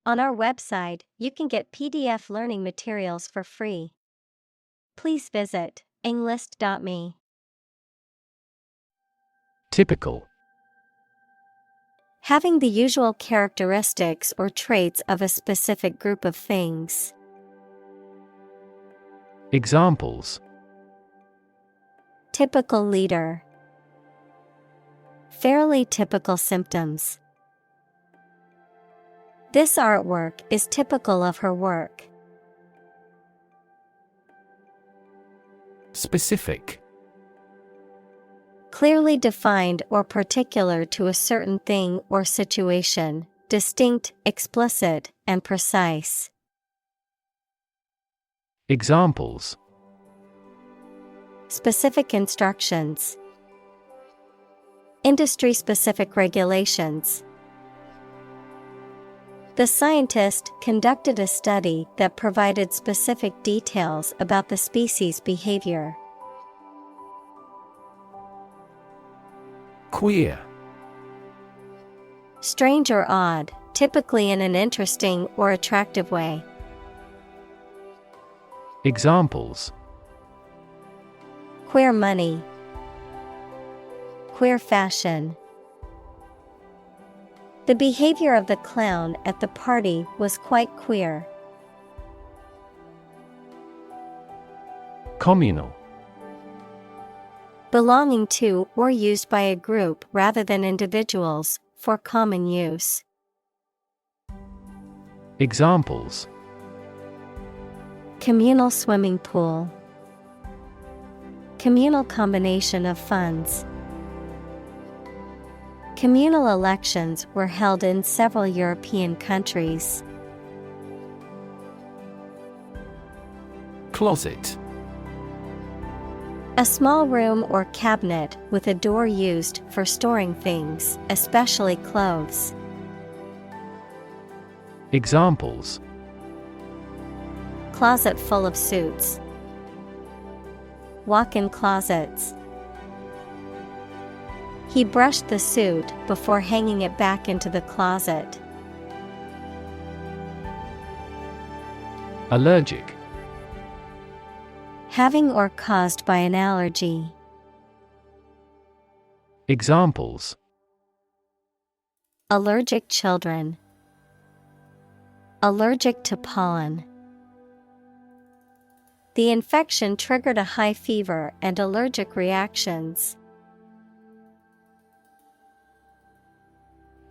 On our website, you can get PDF learning materials for free. Please visit englist.me. Typical. Having the usual characteristics or traits of a specific group of things. Examples: Typical leader. Fairly typical symptoms. This artwork is typical of her work. Specific. Clearly defined or particular to a certain thing or situation, distinct, explicit, and precise. Examples: Specific instructions. Industry-specific regulations. The scientist conducted a study that provided specific details about the species' behavior. Queer. Strange or odd, typically in an interesting or attractive way. Examples: Queer money. Queer fashion. The behavior of the clown at the party was quite queer. Communal. Belonging to or used by a group rather than individuals, for common use. Examples: Communal swimming pool. Communal combination of funds. Communal elections were held in several European countries. Closet. A small room or cabinet with a door used for storing things, especially clothes. Examples: Closet full of suits. Walk-in closets. He brushed the suit before hanging it back into the closet. Allergic. Having or caused by an allergy. Examples: Allergic children. Allergic to pollen. The infection triggered a high fever and allergic reactions.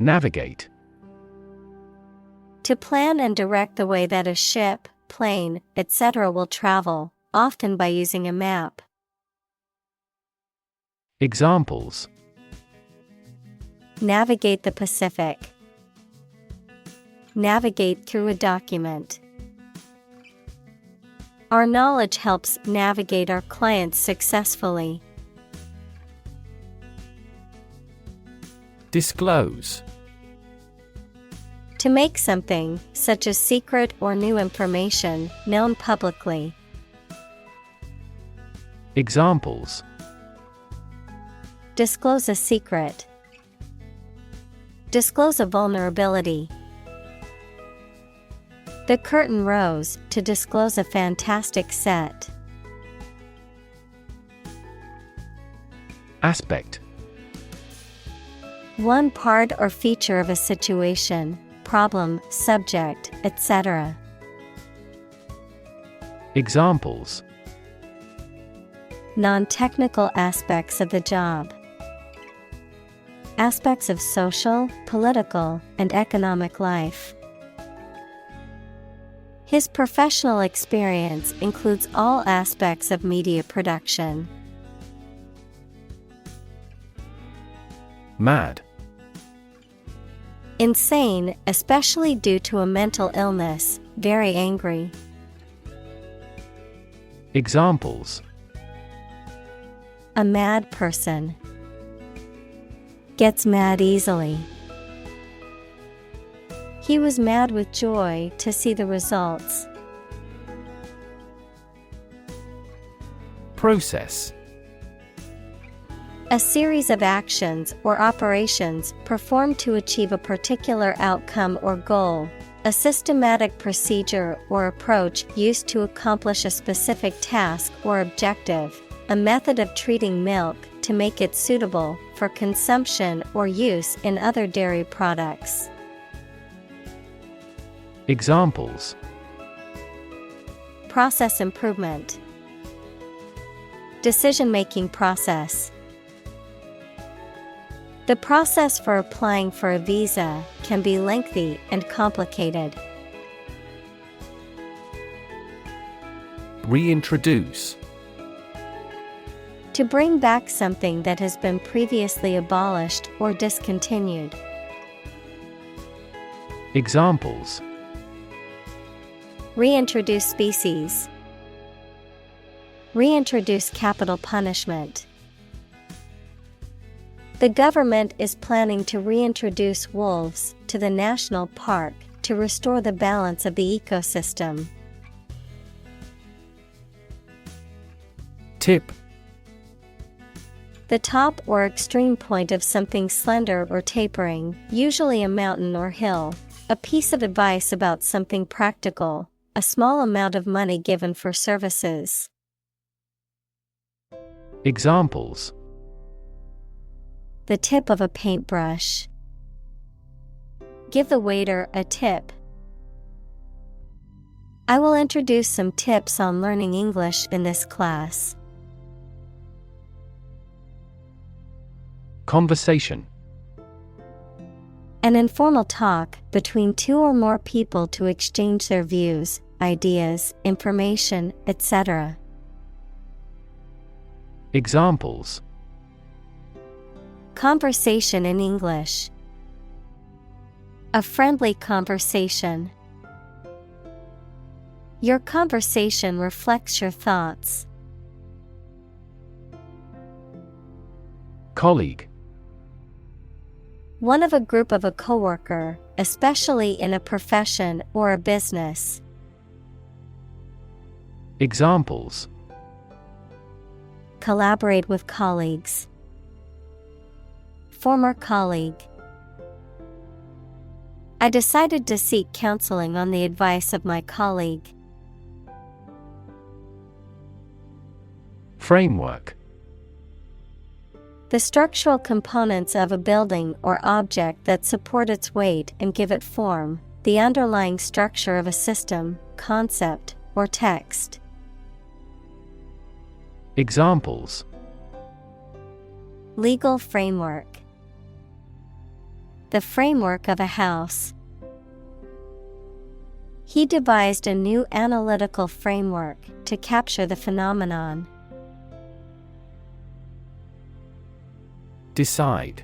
Navigate. To plan and direct the way that a ship, plane, etc. will travel, often by using a map. Examples: Navigate the Pacific. Navigate through a document. Our knowledge helps navigate our clients successfully. Disclose. To make something, such as secret or new information, known publicly. Examples: Disclose a secret. Disclose a vulnerability. The curtain rose to disclose a fantastic set. Aspect. One part or feature of a situation, problem, subject, etc. Examples: Non-technical aspects of the job. Aspects of social, political, and economic life. His professional experience includes all aspects of media production. Mad. Insane, especially due to a mental illness, very angry. Examples: A mad person. Gets mad easily. He was mad with joy to see the results. Process. A series of actions or operations performed to achieve a particular outcome or goal, A systematic procedure or approach used to accomplish a specific task or objective, a method of treating milk to make it suitable for consumption or use in other dairy products. Examples: Process improvement. Decision-making process. The process for applying for a visa can be lengthy and complicated. Reintroduce. To bring back something that has been previously abolished or discontinued. Examples: Reintroduce species. Reintroduce capital punishment. The government is planning to reintroduce wolves to the national park to restore the balance of the ecosystem. Tip. The top or extreme point of something slender or tapering, usually a mountain or hill. A piece of advice about something practical, a small amount of money given for services. Examples: The tip of a paintbrush. Give the waiter a tip. I will introduce some tips on learning English in this class. Conversation. An informal talk between two or more people to exchange their views, ideas, information, etc. Examples: Conversation in English. A friendly conversation. Your conversation reflects your thoughts. Colleague. One of a group of a coworker, especially in a profession or a business. Examples: Collaborate with colleagues. Former colleague. I decided to seek counseling on the advice of my colleague. Framework. The structural components of a building or object that support its weight and give it form, the underlying structure of a system, concept, or text. Examples: Legal framework. The framework of a house. He devised a new analytical framework to capture the phenomenon. Decide.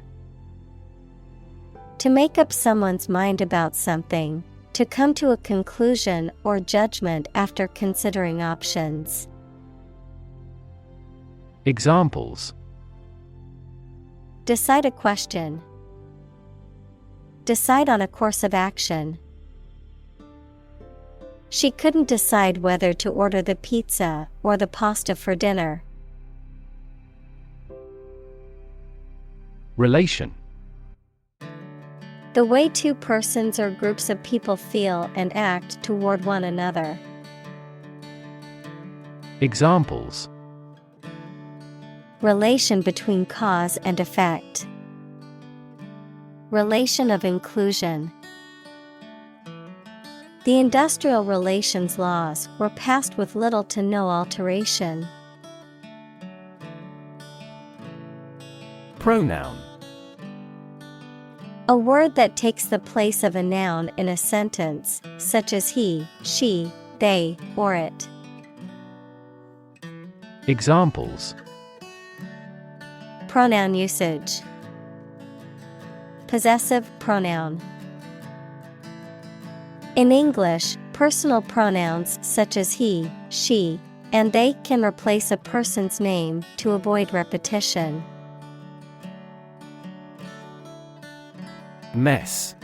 To make up someone's mind about something, to come to a conclusion or judgment after considering options. Examples: Decide a question. Decide on a course of action. She couldn't decide whether to order the pizza or the pasta for dinner. Relation. The way two persons or groups of people feel and act toward one another. Examples: Relation between cause and effect. Relation of inclusion. The industrial relations laws were passed with little to no alteration. Pronoun. A word that takes the place of a noun in a sentence, such as he, she, they, or it. Examples: Pronoun usage. Possessive pronoun. In English, personal pronouns such as he, she, and they can replace a person's name to avoid repetition. Mess.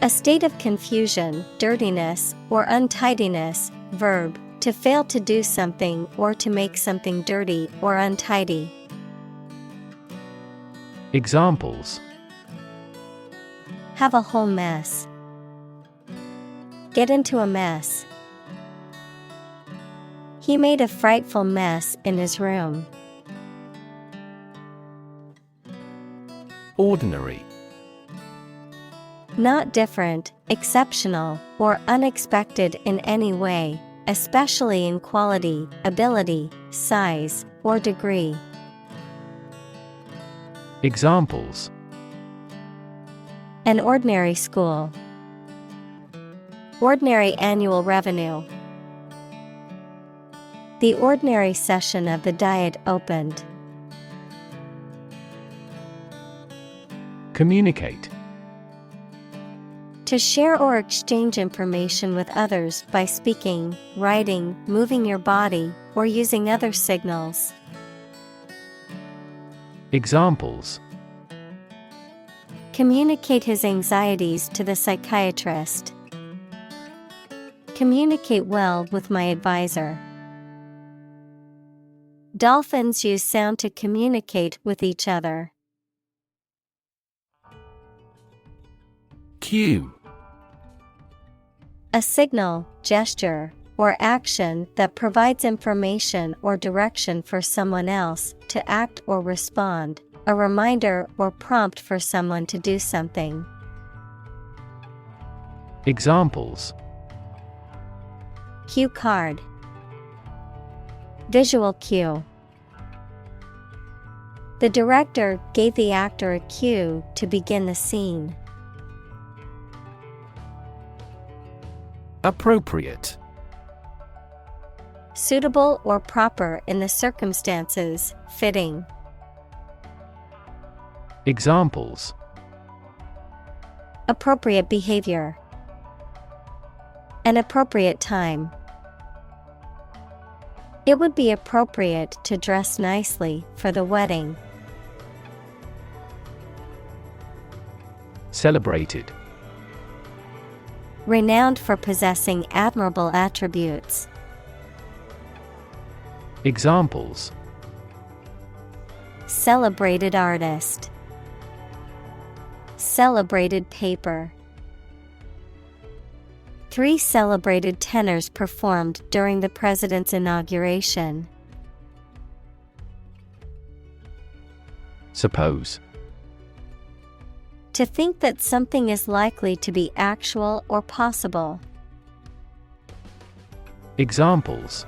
A state of confusion, dirtiness, or untidiness. Verb, to fail to do something or to make something dirty or untidy. Examples: Have a whole mess. Get into a mess. He made a frightful mess in his room. Ordinary. Not different, exceptional, or unexpected in any way, especially in quality, ability, size, or degree. Examples: An ordinary school. Ordinary annual revenue. The ordinary session of the Diet opened. Communicate. To share or exchange information with others by speaking, writing, moving your body, or using other signals. Examples: Communicate his anxieties to the psychiatrist. Communicate well with my advisor. Dolphins use sound to communicate with each other. Cue. A signal, gesture, or action that provides information or direction for someone else to act or respond, a reminder or prompt for someone to do something. Examples: Cue card. Visual cue. The director gave the actor a cue to begin the scene. Appropriate. Suitable or proper in the circumstances, fitting. Examples: Appropriate behavior. An appropriate time. It would be appropriate to dress nicely for the wedding. Celebrated. Renowned for possessing admirable attributes. Examples: Celebrated artist. Celebrated paper. 3 celebrated tenors performed during the president's inauguration. Suppose. To think that something is likely to be actual or possible. Examples: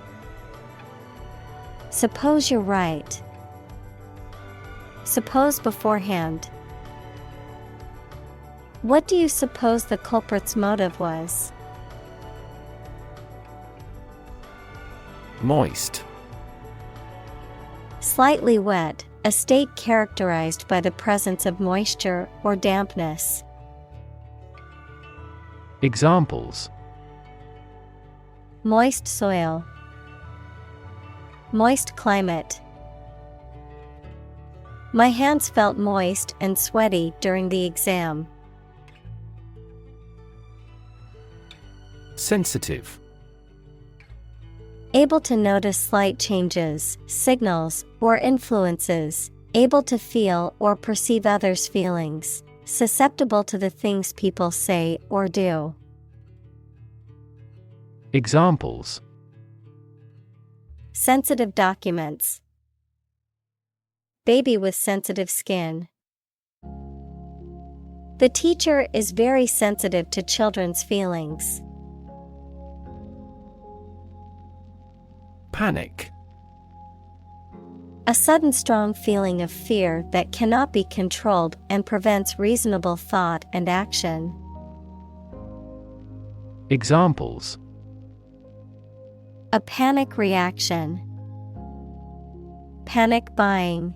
Suppose you're right. Suppose beforehand. What do you suppose the culprit's motive was? Moist. Slightly wet, a state characterized by the presence of moisture or dampness. Examples: Moist soil. Moist climate. My hands felt moist and sweaty during the exam. Sensitive. Able to notice slight changes, signals, or influences, able to feel or perceive others' feelings, susceptible to the things people say or do. Examples: Sensitive documents. Baby with sensitive skin. The teacher is very sensitive to children's feelings. Panic. A sudden strong feeling of fear that cannot be controlled and prevents reasonable thought and action. Examples: A panic reaction. Panic buying.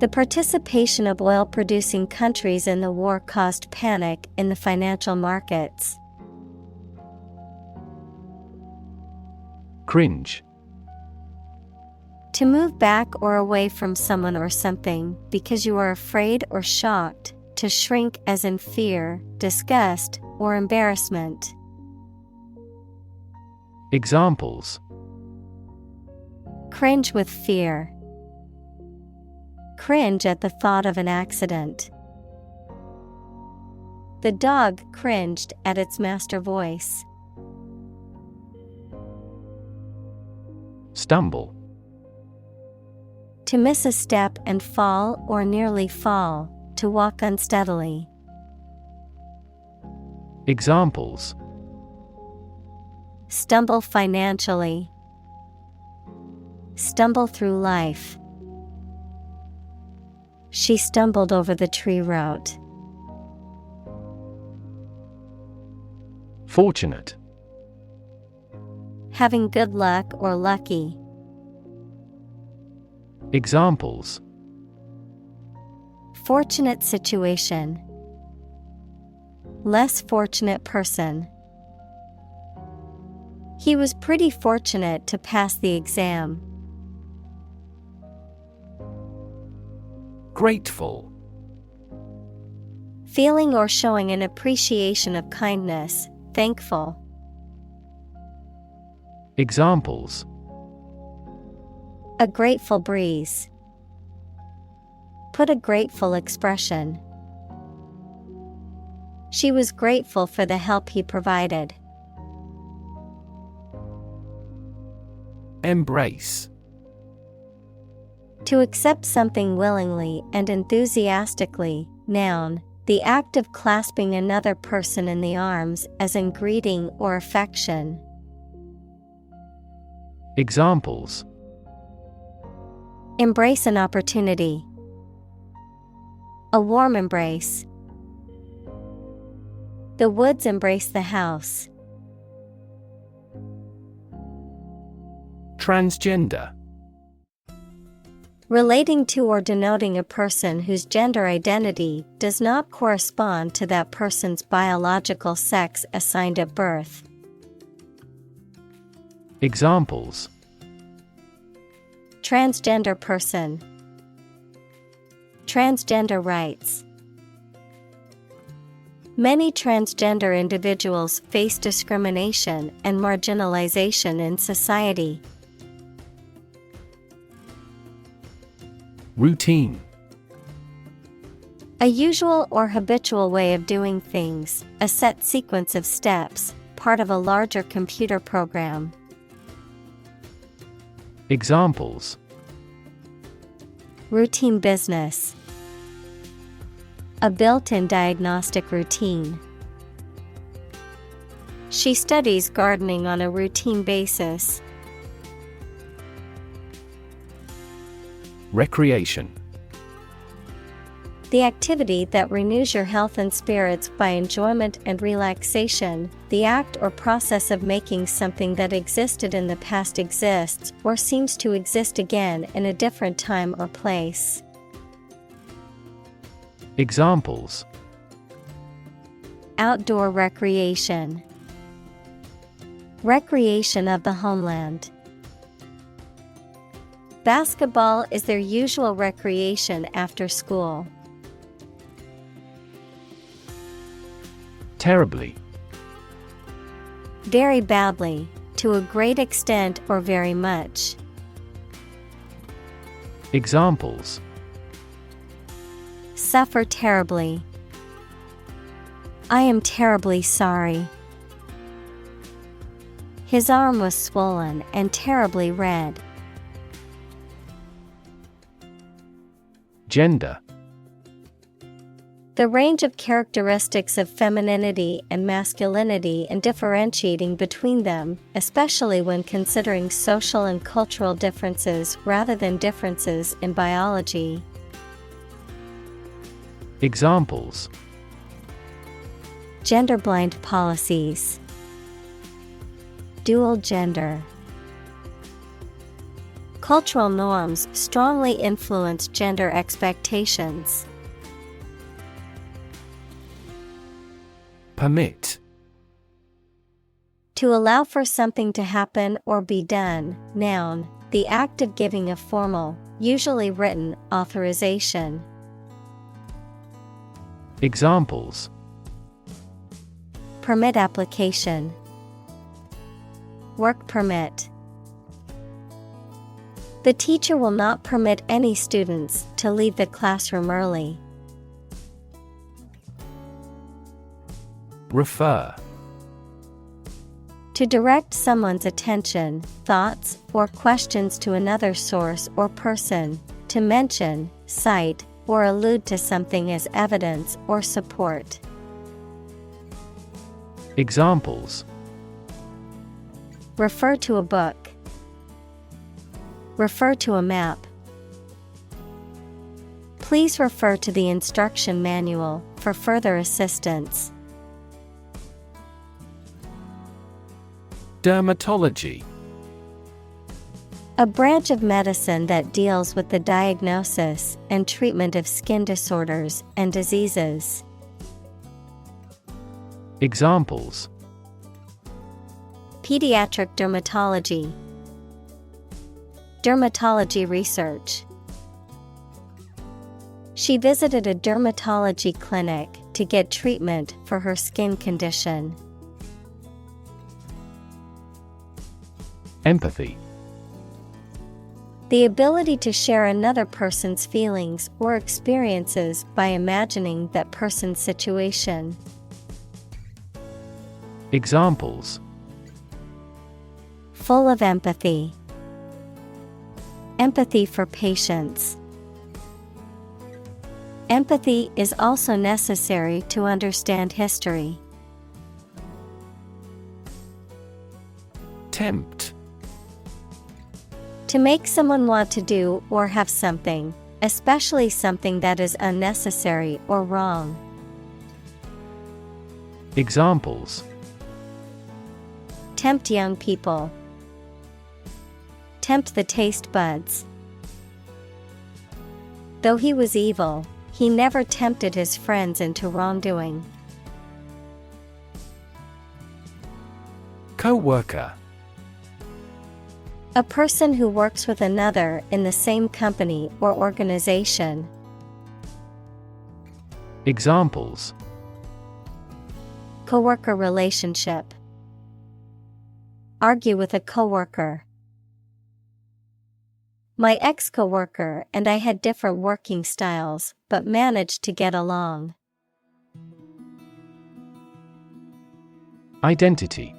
The participation of oil-producing countries in the war caused panic in the financial markets. Cringe. To move back or away from someone or something because you are afraid or shocked, to shrink as in fear, disgust, or embarrassment. Examples: Cringe with fear. Cringe at the thought of an accident. The dog cringed at its master's voice. Stumble. To miss a step and fall or nearly fall, to walk unsteadily. Examples: Stumble financially. Stumble through life. She stumbled over the tree root. Fortunate. Having good luck or lucky. Examples: Fortunate situation. Less fortunate person. He was pretty fortunate to pass the exam. Grateful. Feeling or showing an appreciation of kindness, thankful. Examples: A grateful breeze. Put a grateful expression. She was grateful for the help he provided. Embrace. To accept something willingly and enthusiastically. Noun, the act of clasping another person in the arms as in greeting or affection. Examples: Embrace an opportunity. A warm embrace. The woods embrace the house. Transgender. Relating to or denoting a person whose gender identity does not correspond to that person's biological sex assigned at birth. Examples: Transgender person. Transgender rights. Many transgender individuals face discrimination and marginalization in society. Routine. A usual or habitual way of doing things, a set sequence of steps, part of a larger computer program. Examples: Routine business. A built-in diagnostic routine. She studies gardening on a routine basis. Recreation. The activity that renews your health and spirits by enjoyment and relaxation, the act or process of making something that existed in the past exists or seems to exist again in a different time or place. Examples: Outdoor recreation. Recreation of the homeland. Basketball is their usual recreation after school. Terribly. Very badly, to a great extent or very much. Examples: Suffer terribly. I am terribly sorry. His arm was swollen and terribly red. Gender. The range of characteristics of femininity and masculinity and differentiating between them, especially when considering social and cultural differences rather than differences in biology. Examples: Gender-blind policies. Dual gender. Cultural norms strongly influence gender expectations. Permit. To allow for something to happen or be done. Noun, the act of giving a formal, usually written, authorization. Examples: Permit application. Work permit. The teacher will not permit any students to leave the classroom early. Refer. To direct someone's attention, thoughts, or questions to another source or person, to mention, cite, or allude to something as evidence or support. Examples: Refer to a book. Refer to a map. Please refer to the instruction manual for further assistance. Dermatology. A branch of medicine that deals with the diagnosis and treatment of skin disorders and diseases. Examples: Pediatric dermatology. Dermatology research. She visited a dermatology clinic to get treatment for her skin condition. Empathy. The ability to share another person's feelings or experiences by imagining that person's situation. Examples: Full of empathy. Empathy for patients. Empathy is also necessary to understand history. Tempt. To make someone want to do or have something, especially something that is unnecessary or wrong. Examples: Tempt young people. Tempt the taste buds. Though he was evil, he never tempted his friends into wrongdoing. Co-worker. A person who works with another in the same company or organization. Examples: Coworker relationship. Argue with a coworker. My ex-coworker and I had different working styles, but managed to get along. Identity.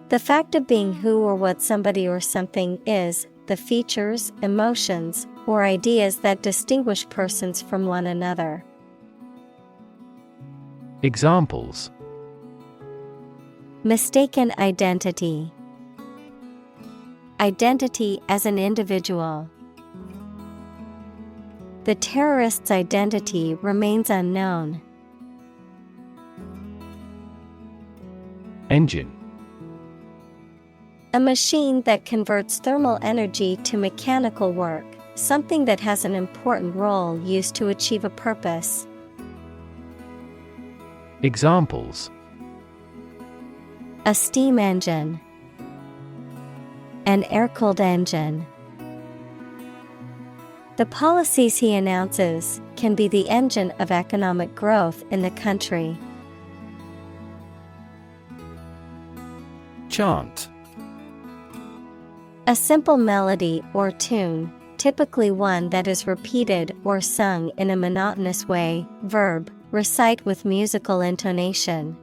The fact of being who or what somebody or something is, the features, emotions, or ideas that distinguish persons from one another. Examples: Mistaken identity. Identity as an individual. The terrorist's identity remains unknown. Engine. A machine that converts thermal energy to mechanical work, something that has an important role used to achieve a purpose. Examples: A steam engine. An air-cooled engine. The policies he announces can be the engine of economic growth in the country. Chant. A simple melody or tune, typically one that is repeated or sung in a monotonous way. Verb, recite with musical intonation.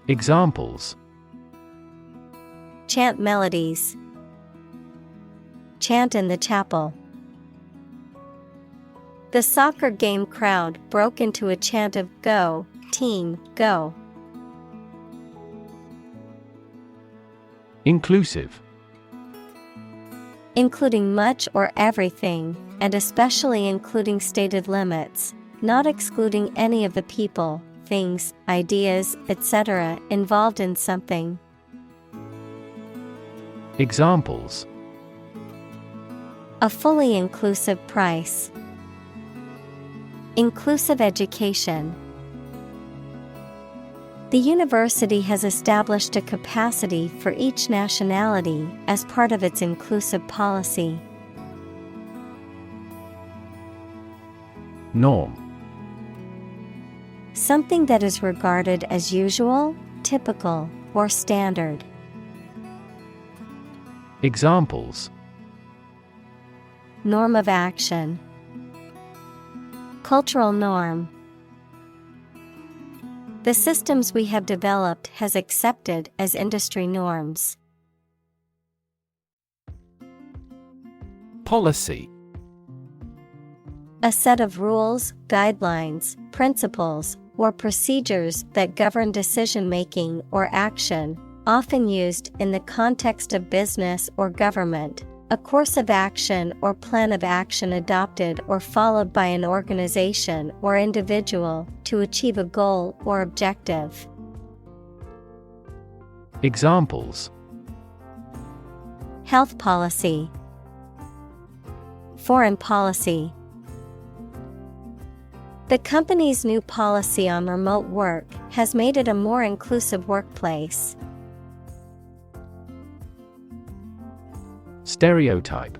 Examples: Chant melodies. Chant in the chapel. The soccer game crowd broke into a chant of "Go, team, go." Inclusive. Including much or everything, and especially including stated limits, not excluding any of the people, things, ideas, etc. involved in something. Examples: A fully inclusive price. Inclusive education. The university has established a capacity for each nationality as part of its inclusive policy. Norm. Something that is regarded as usual, typical, or standard. Examples: Norm of action. Cultural norm. The systems we have developed has accepted as industry norms. Policy. A set of rules, guidelines, principles, or procedures that govern decision-making or action, often used in the context of business or government. A course of action or plan of action adopted or followed by an organization or individual to achieve a goal or objective. Examples: Health policy, foreign policy. The company's new policy on remote work has made it a more inclusive workplace. Stereotype.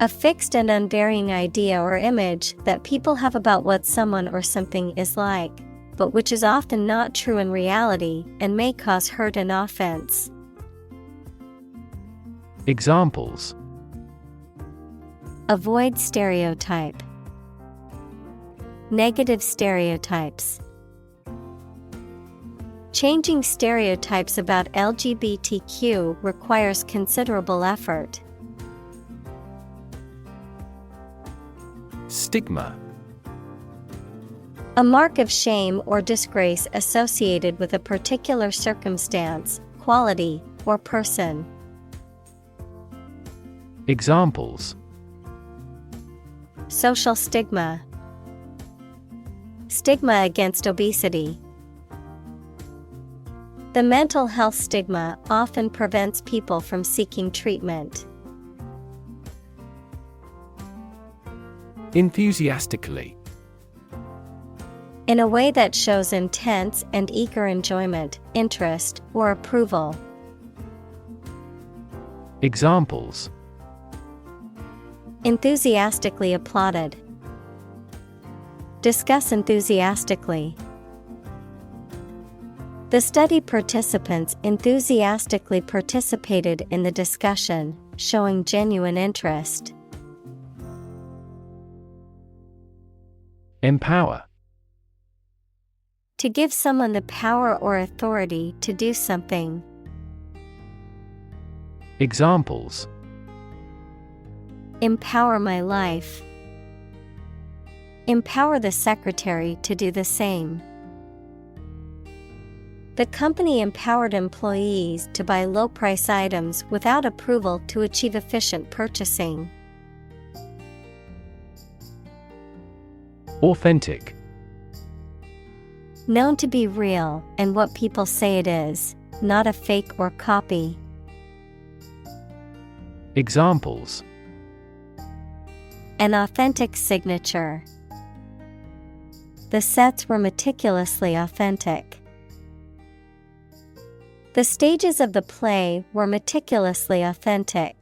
A fixed and unvarying idea or image that people have about what someone or something is like, but which is often not true in reality and may cause hurt and offense. Examples: Avoid stereotype. Negative stereotypes. Changing stereotypes about LGBTQ requires considerable effort. Stigma. A mark of shame or disgrace associated with a particular circumstance, quality, or person. Examples: Social stigma. Stigma against obesity. The mental health stigma often prevents people from seeking treatment. Enthusiastically. In a way that shows intense and eager enjoyment, interest, or approval. Examples: Enthusiastically applauded. Discuss enthusiastically. The study participants enthusiastically participated in the discussion, showing genuine interest. Empower. To give someone the power or authority to do something. Examples: Empower my life. Empower the secretary to do the same. The company empowered employees to buy low-price items without approval to achieve efficient purchasing. Authentic. Known to be real and what people say it is, not a fake or copy. Examples: An authentic signature. The sets were meticulously authentic. The stages of the play were meticulously authentic.